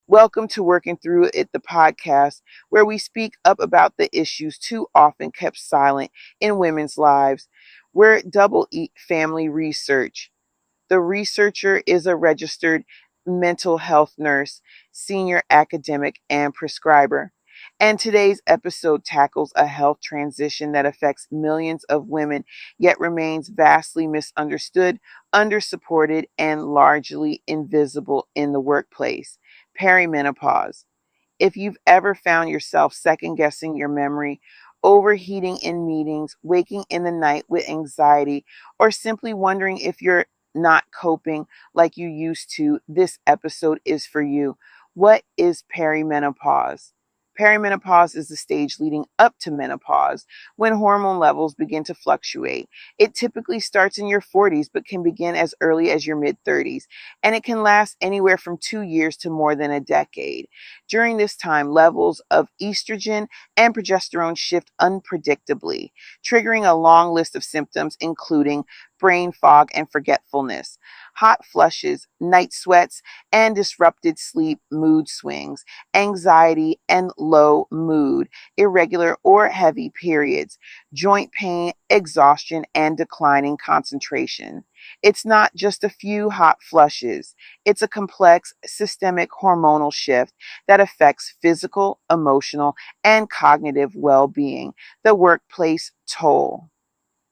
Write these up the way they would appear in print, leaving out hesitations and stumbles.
Welcome to Working Through It, the podcast, where we speak up about the issues too often kept silent in women's lives. We're Double E Family Research. The researcher is a registered mental health nurse, senior academic, and prescriber. And today's episode tackles a health transition that affects millions of women, yet remains vastly misunderstood, undersupported, and largely invisible in the workplace. Perimenopause. If you've ever found yourself second guessing your memory, overheating in meetings, waking in the night with anxiety, or simply wondering if you're not coping like you used to, this episode is for you. What is perimenopause? Perimenopause is the stage leading up to menopause when hormone levels begin to fluctuate. It typically starts in your 40s but can begin as early as your mid 30s, and it can last anywhere from 2 years to more than a decade. During this time, levels of estrogen and progesterone shift unpredictably, triggering a long list of symptoms, including brain fog and forgetfulness, hot flushes, night sweats, and disrupted sleep, mood swings, anxiety and low mood, irregular or heavy periods, joint pain, exhaustion, and declining concentration. It's not just a few hot flushes. It's a complex systemic hormonal shift that affects physical, emotional, and cognitive well being. The workplace toll.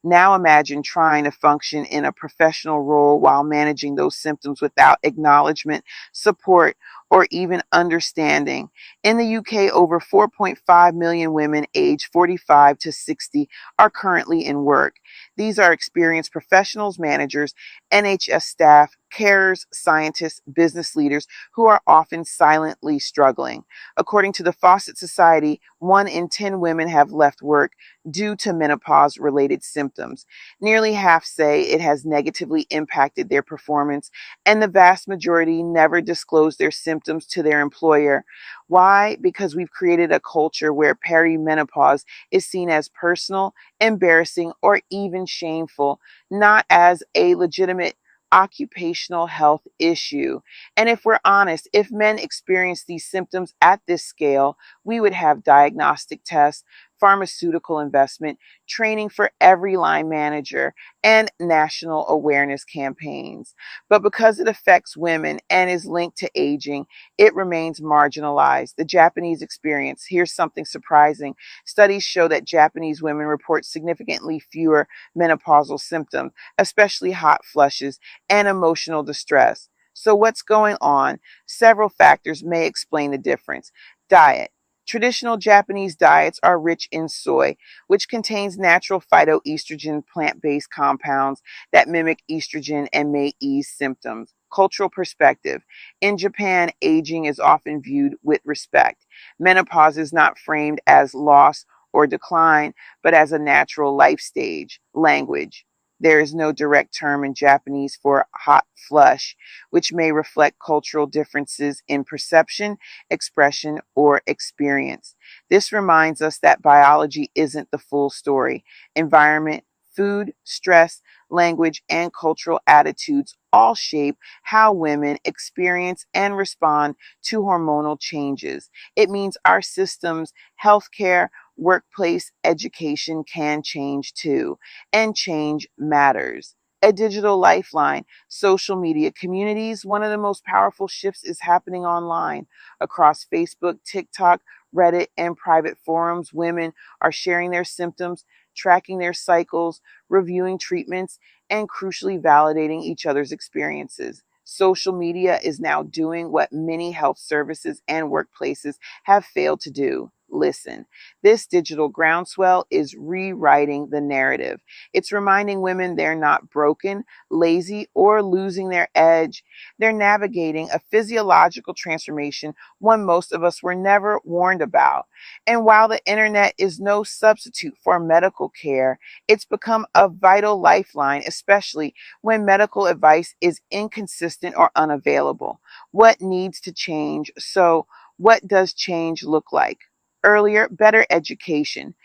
Now imagine trying to function in a professional role while managing those symptoms without acknowledgement, support, or even understanding. In the UK, over 4.5 million women aged 45 to 60 are currently in work. These are experienced professionals, managers, NHS staff, carers, scientists, business leaders who are often silently struggling. According to the Fawcett Society, 1 in 10 women have left work due to menopause related symptoms. Nearly half say it has negatively impacted their performance, and the vast majority never disclose their symptoms to their employer. Why? Because we've created a culture where perimenopause is seen as personal, embarrassing, or even shameful, not as a legitimate occupational health issue. And if we're honest, if men experience these symptoms at this scale, we would have diagnostic tests, pharmaceutical investment, training for every line manager, and national awareness campaigns. But because it affects women and is linked to aging, it remains marginalized. The Japanese experience. Here's something surprising. Studies show that Japanese women report significantly fewer menopausal symptoms, especially hot flushes and emotional distress. So, what's going on? Several factors may explain the difference. Diet. Traditional Japanese diets are rich in soy, which contains natural phytoestrogen plant-based compounds that mimic estrogen and may ease symptoms. Cultural perspective. In Japan, aging is often viewed with respect. Menopause is not framed as loss or decline, but as a natural life stage. Language. There is no direct term in Japanese for hot flush, which may reflect cultural differences in perception, expression, or experience. This reminds us that biology isn't the full story. Environment, food, stress, language, and cultural attitudes all shape how women experience and respond to hormonal changes. It means our systems, healthcare, workplace, education can change too, and change matters. A digital lifeline, social media communities. One of the most powerful shifts is happening online. Across Facebook, TikTok, Reddit, and private forums, women are sharing their symptoms, tracking their cycles, reviewing treatments, and crucially validating each other's experiences. Social media is now doing what many health services and workplaces have failed to do. Listen, this digital groundswell is rewriting the narrative. It's reminding women they're not broken, lazy, or losing their edge. They're navigating a physiological transformation, one most of us were never warned about. And while the internet is no substitute for medical care, it's become a vital lifeline, especially when medical advice is inconsistent or unavailable. What needs to change? So, what does change look like? Earlier, better education.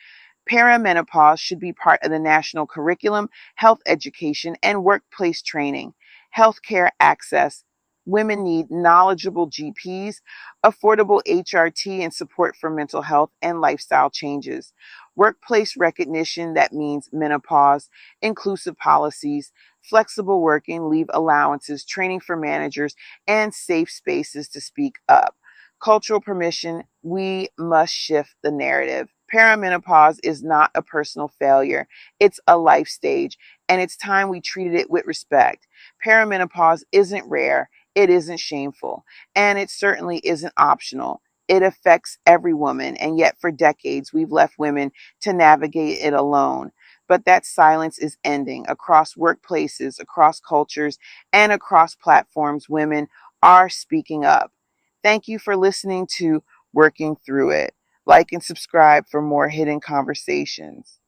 Perimenopause should be part of the national curriculum, health education, and workplace training. Healthcare access. Women need knowledgeable GPs, affordable HRT, and support for mental health and lifestyle changes. Workplace recognition, that means menopause, inclusive policies, flexible working, leave allowances, training for managers, and safe spaces to speak up. Cultural permission, we must shift the narrative. Perimenopause is not a personal failure, it's a life stage, and it's time we treated it with respect. Perimenopause isn't rare, it isn't shameful, and it certainly isn't optional. It affects every woman, and yet for decades we've left women to navigate it alone. But that silence is ending. Across workplaces, across cultures, and across platforms, women are speaking up. Thank you for listening to Working Through It. Like and subscribe for more hidden conversations.